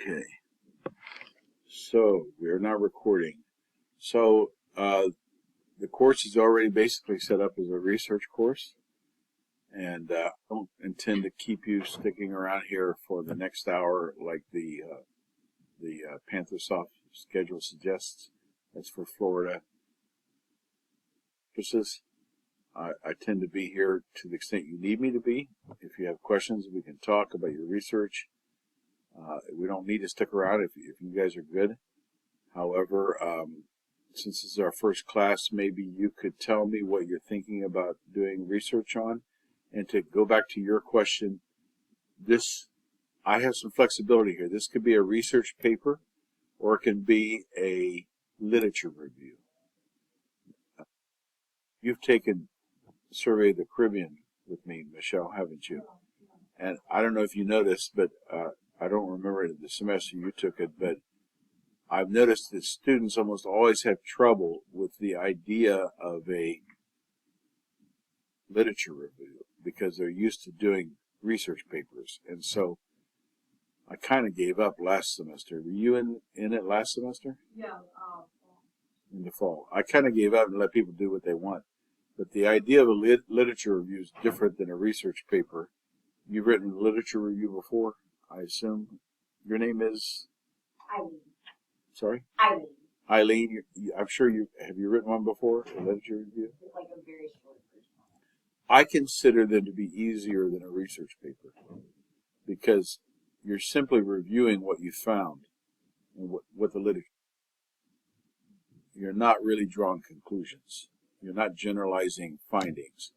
Okay, so we are now recording. So the course is already basically set up as a research course, and I don't intend to keep you sticking around here for the next hour like the PantherSoft schedule suggests. That's for Florida purposes. I tend to be here to the extent you need me to be. If you have questions, we can talk about your research. We don't need to stick around if you guys are good. However, since this is our first class, maybe you could tell me what you're thinking about doing research on. And to go back to your question, I have some flexibility here. This could be a research paper, or it can be a literature review. You've taken Survey of the Caribbean with me, Michelle, haven't you? And I don't know if you noticed, but I don't remember the semester you took it, but I've noticed that students almost always have trouble with the idea of a literature review because they're used to doing research papers. And so I kind of gave up last semester. Were you in it last semester? Yeah. In the fall. I kind of gave up and let people do what they want. But the idea of a literature review is different than a research paper. You've written a literature review before, I assume. Your name is? Eileen. Sorry? Eileen. Eileen, I'm sure have you written one before, a literature review? It's like a very short version. I consider them to be easier than a research paper because you're simply reviewing what you found and what the literature. You're not really drawing conclusions. You're not generalizing findings.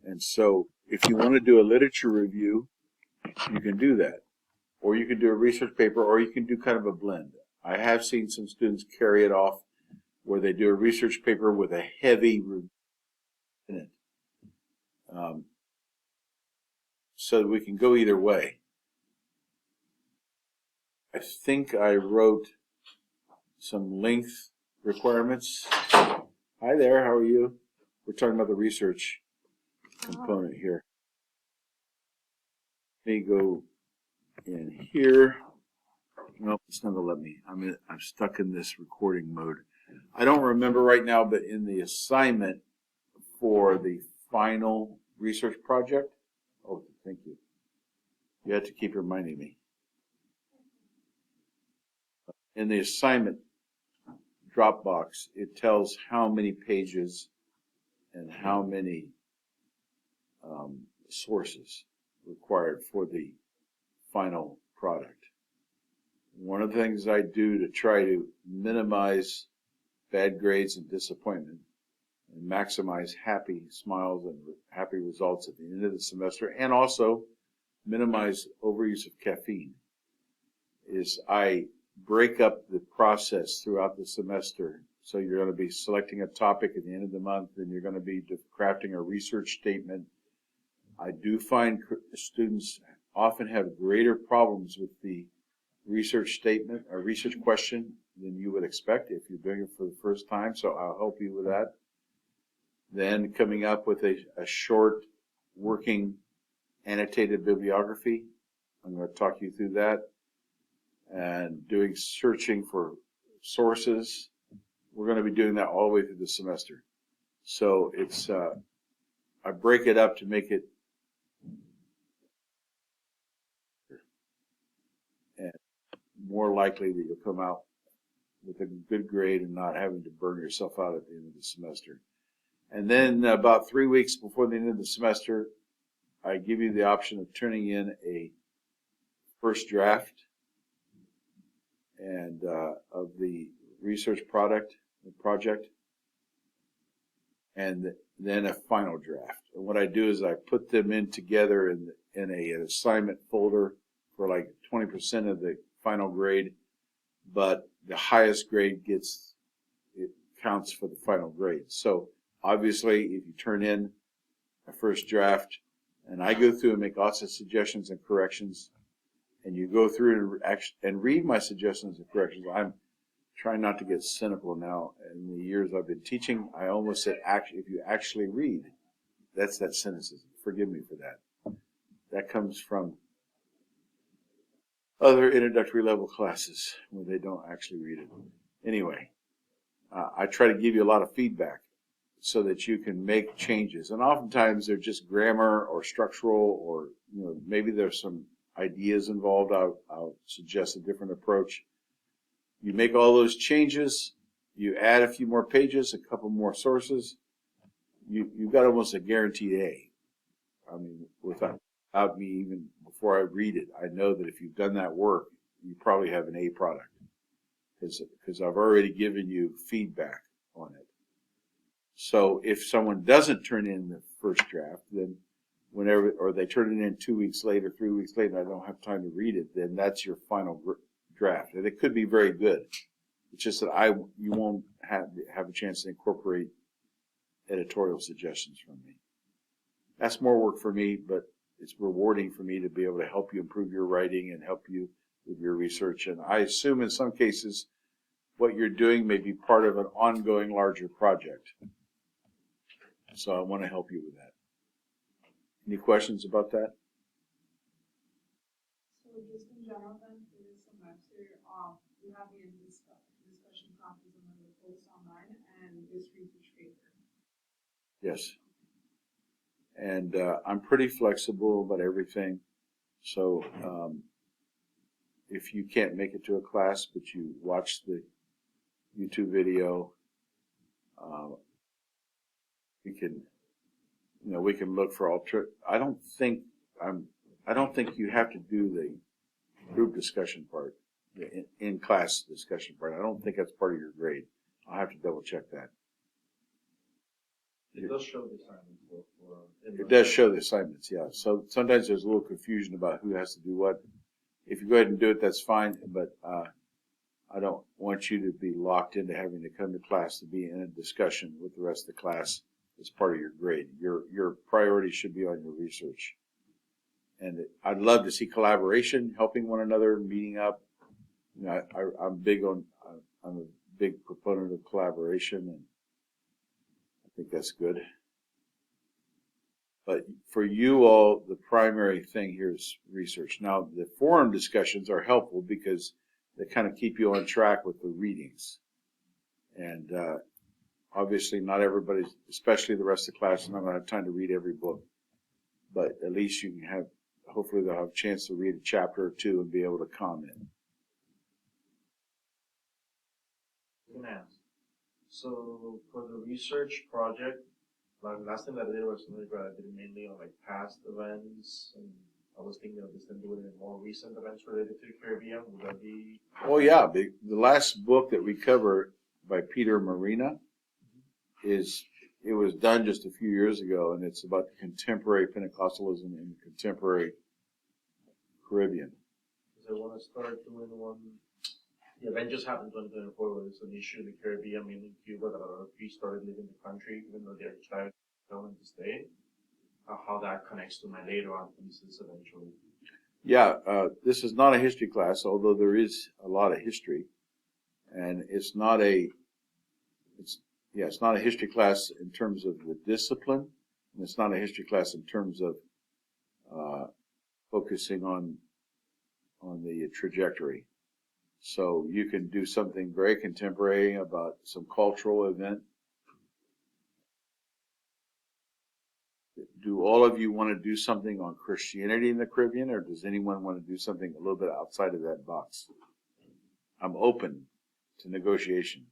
And so if you want to do a literature review, you can do that. Or you can do a research paper, or you can do kind of a blend. I have seen some students carry it off where they do a research paper with a heavy review in it. So that we can go either way. I think I wrote some length requirements. Hi there, how are you? We're talking about the research component here. Let me go in here. Nope, it's not gonna let me. I'm stuck in this recording mode. I don't remember right now, but in the assignment for the final research project. Oh, thank you. You have to keep reminding me. In the assignment Dropbox, it tells how many pages and how many sources required for the final product. One of the things I do to try to minimize bad grades and disappointment and maximize happy smiles and happy results at the end of the semester, and also minimize overuse of caffeine, is I break up the process throughout the semester. So you're going to be selecting a topic at the end of the month, and you're going to be crafting a research statement. I do find students often have greater problems with the research statement or research question than you would expect if you're doing it for the first time, so I'll help you with that. Then coming up with a short working annotated bibliography. I'm going to talk you through that. And doing searching for sources. We're going to be doing that all the way through the semester. So it's I break it up to make it and more likely that you'll come out with a good grade and not having to burn yourself out at the end of the semester. And then about 3 weeks before the end of the semester, I give you the option of turning in a first draft and of the research project, and then a final draft. And what I do is I put them in together in an assignment folder for like 20% of the final grade, but the highest grade counts for the final grade. So obviously, if you turn in a first draft, and I go through and make lots of suggestions and corrections, and you go through and read my suggestions and corrections. I'm trying not to get cynical now. In the years I've been teaching, I almost said, if you actually read, that's that cynicism. Forgive me for that. That comes from other introductory level classes where they don't actually read it. Anyway, I try to give you a lot of feedback so that you can make changes. And oftentimes they're just grammar or structural, or maybe there's some ideas involved. I'll suggest a different approach. You make all those changes, you add a few more pages, a couple more sources, you've got almost a guaranteed A. I mean, without me, even before I read it, I know that if you've done that work, you probably have an A product, because I've already given you feedback on it. So if someone doesn't turn in the first draft, then or they turn it in 2 weeks later, 3 weeks later, and I don't have time to read it, then that's your final draft. And it could be very good. It's just that you won't have a chance to incorporate editorial suggestions from me. That's more work for me, but it's rewarding for me to be able to help you improve your writing and help you with your research. And I assume in some cases what you're doing may be part of an ongoing larger project. So I want to help you with that. Any questions about that? So just in general then, for this semester, you have the discussion copies and then the posts online and this research paper. Yes. And I'm pretty flexible about everything. So if you can't make it to a class, but you watch the YouTube video, we can look for I don't think you have to do the group discussion part, the in-class discussion part. I don't think that's part of your grade. I'll have to double check that. It does show the assignments. It does show the assignments, yeah. So sometimes there's a little confusion about who has to do what. If you go ahead and do it, that's fine, but I don't want you to be locked into having to come to class to be in a discussion with the rest of the class as part of your grade. Your priority should be on your research. And I'd love to see collaboration, helping one another, meeting up. I'm a big proponent of collaboration, and I think that's good. But for you all, the primary thing here is research. Now, the forum discussions are helpful because they kind of keep you on track with the readings. And obviously not everybody, especially the rest of the class, is not going to have time to read every book. But at least you can hopefully they'll have a chance to read a chapter or two and be able to comment. I can ask. So for the research project, like last time that I did was Grad, I did it mainly on like past events, and I was thinking of just doing it in more recent events related to the Caribbean. Would that be? Oh yeah, the last book that we cover by Peter Marina it was done just a few years ago, and it's about the contemporary Pentecostalism in the contemporary Caribbean. Because I want to start doing one. The event just happened in 2024, where there's an issue in the Caribbean, mainly in Cuba, that a lot of priests started leaving the country, even though they're trying to stay. How that connects to my later on thesis eventually. Yeah, this is not a history class, although there is a lot of history, and it's not a history class in terms of the discipline, and it's not a history class in terms of focusing on the trajectory. So you can do something very contemporary about some cultural event. Do all of you want to do something on Christianity in the Caribbean, or does anyone want to do something a little bit outside of that box? I'm open to negotiation.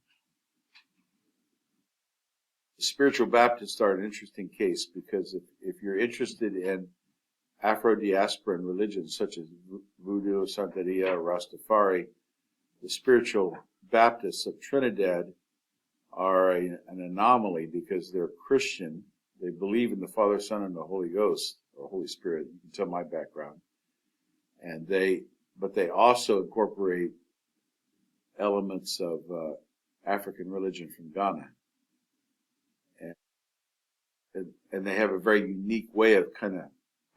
The spiritual Baptists are an interesting case because if you're interested in Afro-diasporan religions such as Voodoo, Santeria, Rastafari, the spiritual Baptists of Trinidad are an anomaly because they're Christian. They believe in the Father, Son, and the Holy Ghost, or Holy Spirit. You can tell my background. But they also incorporate elements of African religion from Ghana. And they have a very unique way of kind of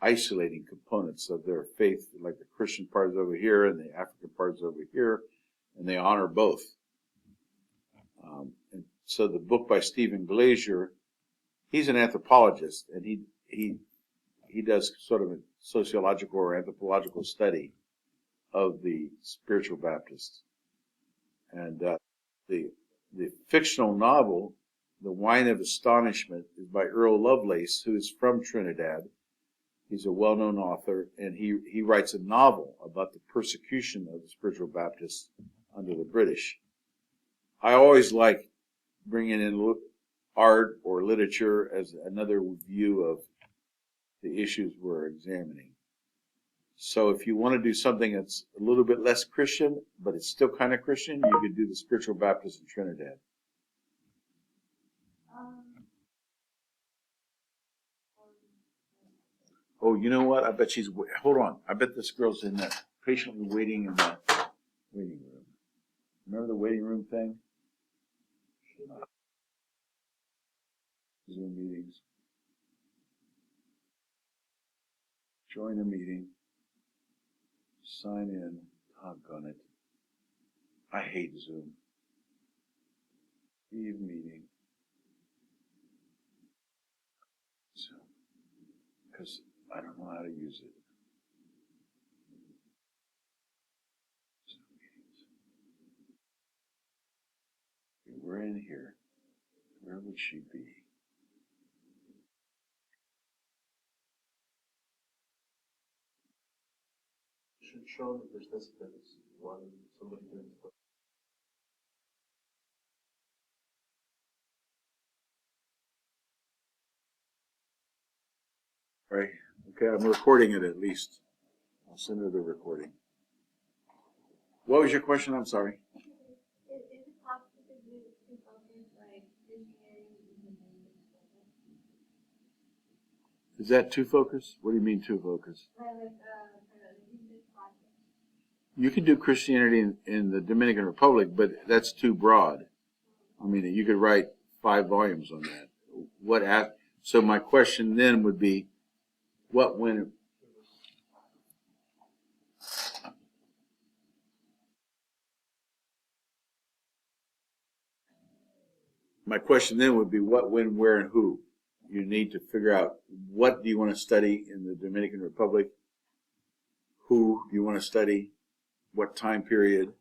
isolating components of their faith, like the Christian part is over here and the African part is over here, and they honor both. And so the book by Stephen Glazier, he's an anthropologist, and he does sort of a sociological or anthropological study of the spiritual Baptists. And the fictional novel, The Wine of Astonishment, is by Earl Lovelace, who is from Trinidad. He's a well-known author, and he writes a novel about the persecution of the spiritual Baptists under the British. I always like bringing in art or literature as another view of the issues we're examining. So if you want to do something that's a little bit less Christian, but it's still kind of Christian, you could do the spiritual Baptist in Trinidad. Oh, you know what? I bet hold on. I bet this girl's in there, patiently waiting in the waiting room. Remember the waiting room thing? Zoom meetings. Join a meeting. Sign in. Doggone it. I hate Zoom. Leave meeting. Zoom. Because I don't know how to use it. Zoom meetings. Okay, we're in here. Where would she be? Should show the participants when somebody doing it. Right. Okay, I'm recording it at least. I'll send her the recording. What was your question? I'm sorry. Is it possible to do two focus like Christianity and Is that two focus? What do you mean two focus? for the research project? You can do Christianity in the Dominican Republic, but that's too broad. I mean, you could write 5 volumes on that. So my question then would be, when? My question then would be what, when, where, and who. You need to figure out what do you want to study in the Dominican Republic, who do you want to study, what time period.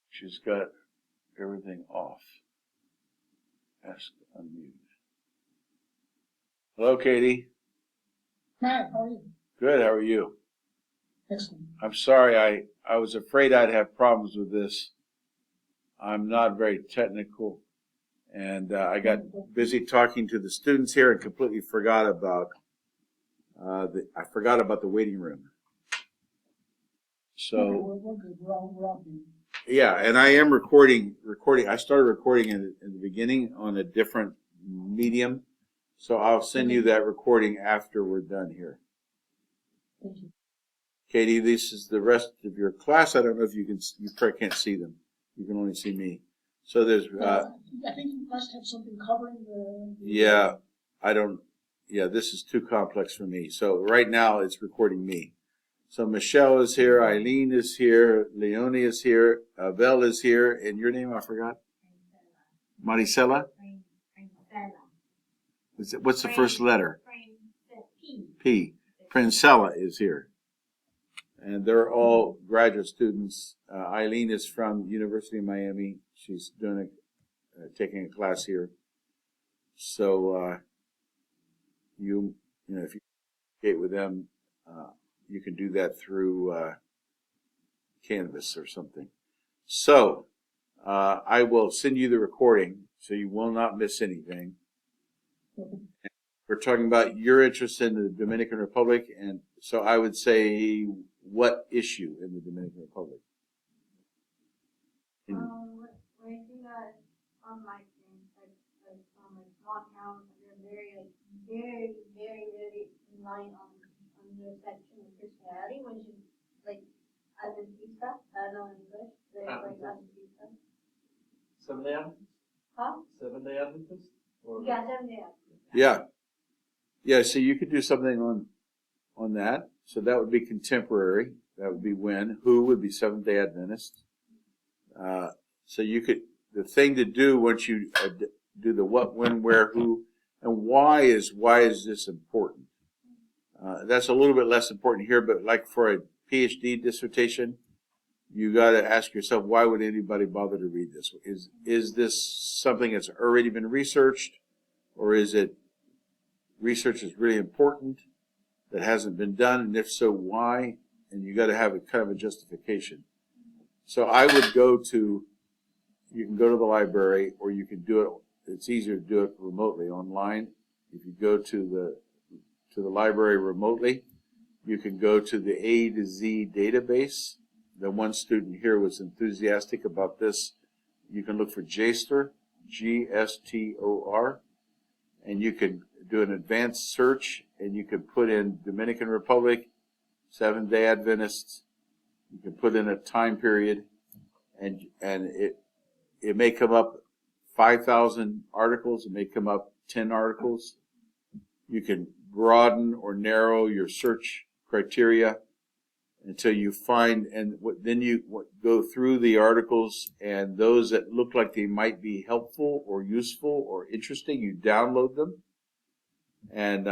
She's got everything off. Ask unmute. Hello, Katie. Hi, how are you? Good. How are you? Excellent. I'm sorry. I was afraid I'd have problems with this. I'm not very technical, and I got busy talking to the students here and completely forgot about the waiting room. So We're good. We're all good. yeah, and I am recording. I started recording in the beginning on a different medium, so I'll send you that recording after we're done here. Thank you. Katie, this is the rest of your class. I don't know if you probably can't see them. You can only see me. So there's, I think you must have something covering the yeah, this is too complex for me. So right now it's recording me. So Michelle is here, Eileen is here, Leonie is here, Abel is here, and your name I forgot? Maricela? What's the first letter? P. Princella is here. And they're all graduate students. Eileen is from University of Miami. She's taking a class here. So you know, if you communicate with them, you can do that through Canvas or something. So I will send you the recording, so you will not miss anything. We're talking about your interest in the Dominican Republic, and so I would say, what issue in the Dominican Republic? When I see that on like small towns, they're very reliant on the section of Christianity, which is like Adventista. I don't know in English. They're like Adventista. Seventh-day Adventist? Huh? Seventh-day Adventist? Or? Yeah, 7 Yeah. Yeah, so you could do something on that. So that would be contemporary. That would be when. Who would be Seventh-day Adventist. So you could, the thing to do once you do the what, when, where, who, and why is this important? That's a little bit less important here, but like for a PhD dissertation, you got to ask yourself, why would anybody bother to read this? Is this something that's already been researched, or is it research that's really important that hasn't been done, and if so, why? And you got to have a kind of a justification. So I would you can go to the library, or you can do it. It's easier to do it remotely online. If you go to the library remotely, you can go to the A to Z database. The one student here was enthusiastic about this. You can look for JSTOR, G-S-T-O-R, and you can do an advanced search, and you can put in Dominican Republic, Seventh-day Adventists. You can put in a time period, and it may come up 5,000 articles. It may come up 10 articles. You can broaden or narrow your search criteria until you find, and then you go through the articles, and those that look like they might be helpful or useful or interesting, you download them. And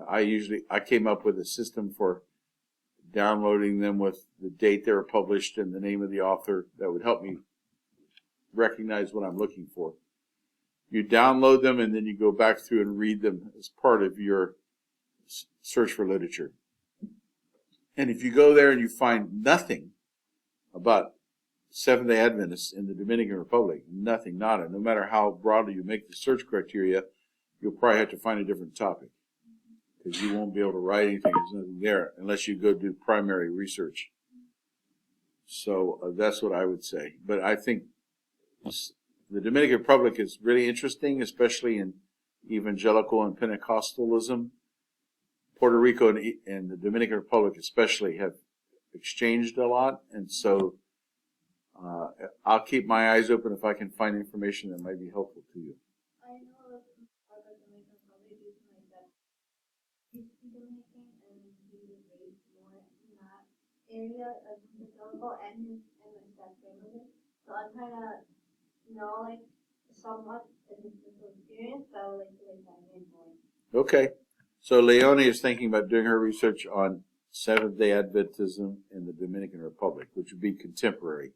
I came up with a system for downloading them with the date they were published and the name of the author that would help me recognize what I'm looking for. You download them, and then you go back through and read them as part of your search for literature. And if you go there and you find nothing about Seventh-day Adventists in the Dominican Republic, nothing, nada, no matter how broadly you make the search criteria, you'll probably have to find a different topic, because you won't be able to write anything. There's nothing there unless you go do primary research. So that's what I would say. But I think the Dominican Republic is really interesting, especially in evangelical and Pentecostalism. Puerto Rico and the Dominican Republic especially have exchanged a lot, and so I'll keep my eyes open if I can find information that might be helpful to you. I know that part of the Dominican Republic is like that. He's Dominican and he was raised more in that area of evangelical and his dad's family. So I'm kind of like somewhat a different experience, so I would like to dive in more. Okay. So Leonie is thinking about doing her research on Seventh-day Adventism in the Dominican Republic, which would be contemporary.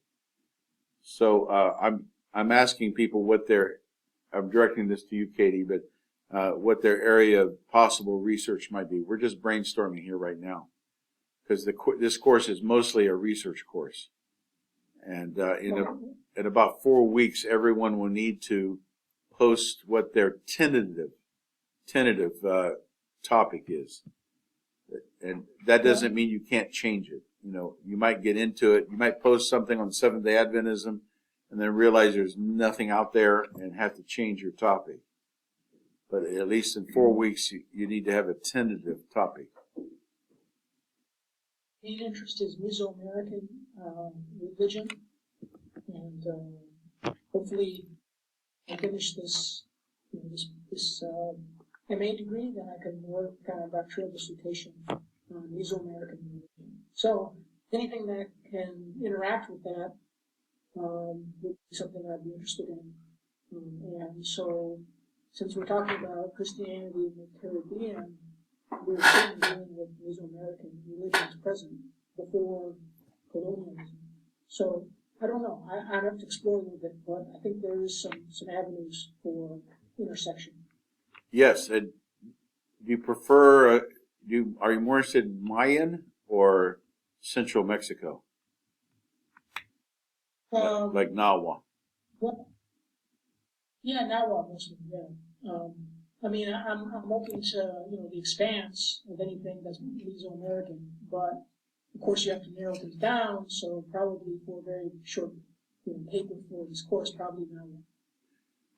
So I'm asking people I'm directing this to you, Katie, but what their area of possible research might be. We're just brainstorming here right now, because this course is mostly a research course. And in about 4 weeks, everyone will need to post what their tentative topic is. And that doesn't mean you can't change it. You might get into it. You might post something on Seventh-day Adventism and then realize there's nothing out there and have to change your topic. But at least in 4 weeks, you need to have a tentative topic. Main interest is Mesoamerican religion, and hopefully I finish this MA degree, then I can work on a doctoral dissertation on Mesoamerican religion. So anything that can interact with that would be something I'd be interested in. And so, since we're talking about Christianity in the Caribbean, we're certainly dealing with Mesoamerican religions present before colonialism. So I don't know. I'd have to explore a little bit, but I think there is some avenues for intersection. Yes, and do you prefer? Are you more interested in Mayan or Central Mexico, like Nahua? Well, yeah, Nahua mostly. Yeah. I mean, I'm open to the expanse of anything that's Mesoamerican, but of course you have to narrow things down. So probably for a very short paper for this course, probably Nahua.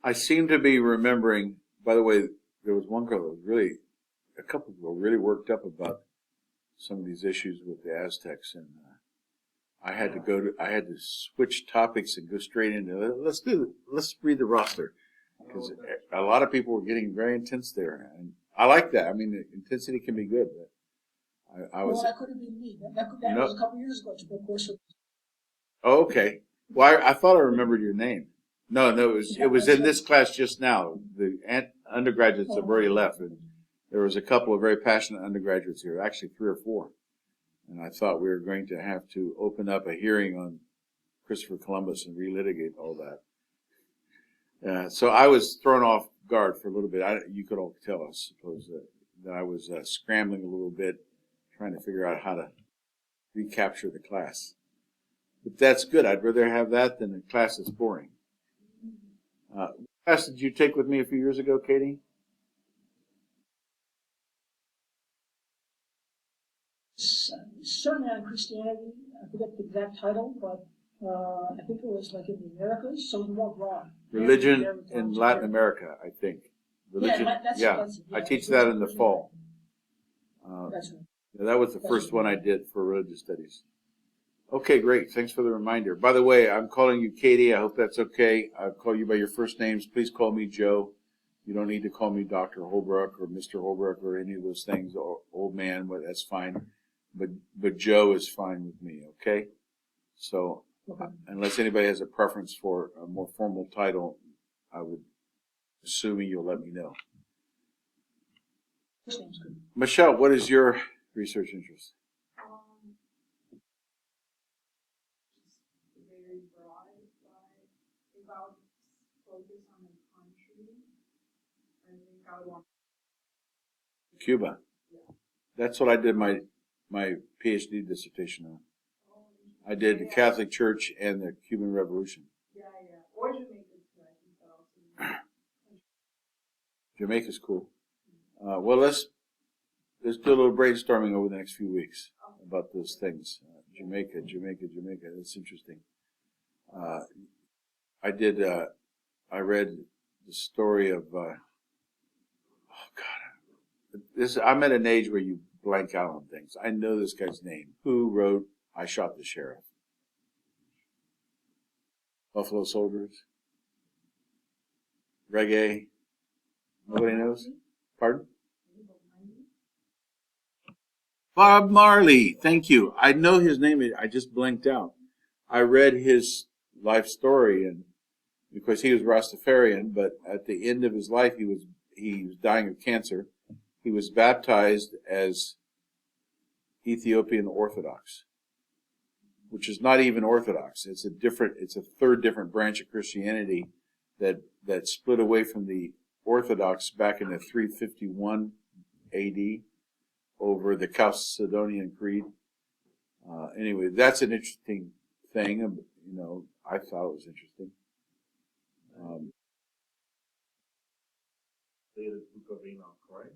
I seem to be remembering. By the way, there was one girl that was a couple of people really worked up about some of these issues with the Aztecs, and I had to switch topics and go straight into let's read the roster, because a lot of people were getting very intense there, and I like that. I mean, the intensity can be good, but I was. Well, that could have been me. That was a couple years ago. Of course. Oh, okay. Well, I thought I remembered your name. No, it was in this class just now. The undergraduates have already left, there was a couple of very passionate undergraduates here, actually 3 or 4. And I thought we were going to have to open up a hearing on Christopher Columbus and relitigate all that. So I was thrown off guard for a little bit. You could all tell, I suppose, that I was scrambling a little bit, trying to figure out how to recapture the class. But that's good. I'd rather have that than a class that's boring. What class did you take with me a few years ago, Katie? Certainly on Christianity, I forget the exact title, but I think it was like in the Americas, so more broad. Religion in Latin America, I think. Religion, That's I teach that in the fall. That's right. Yeah, that was the first one I did for religious studies. Okay, great. Thanks for the reminder. By the way, I'm calling you Katie. I hope that's okay. I'll call you by your first names. Please call me Joe. You don't need to call me Dr. Holbrook or Mr. Holbrook or any of those things, or old man, but that's fine. But Joe is fine with me, okay? So, unless anybody has a preference for a more formal title, I would assuming you'll let me know. First name's good. Michelle, what is your research interest? Just very broad, but if I would focus on the country, I think I would want. Cuba. Yeah. That's what I did my PhD dissertation on. I did the Catholic Church and the Cuban Revolution. Yeah. Or Jamaica too, I think that also. Jamaica's cool. Well, let's do a little brainstorming over the next few weeks about those things. Jamaica. That's interesting. I read the story of, I'm at an age where you blank out on things. I know this guy's name. Who wrote I Shot the Sheriff? Buffalo Soldiers? Reggae? Nobody knows? Pardon? Bob Marley. Thank you. I know his name. I just blanked out. I read his life story, and because he was Rastafarian, but at the end of his life, he was dying of cancer. He was baptized as Ethiopian Orthodox, which is not even Orthodox. It's a third different branch of Christianity that split away from the Orthodox back in the 351 AD over the Chalcedonian Creed. Anyway, that's an interesting thing. I thought it was interesting. The Book of Enoch, right?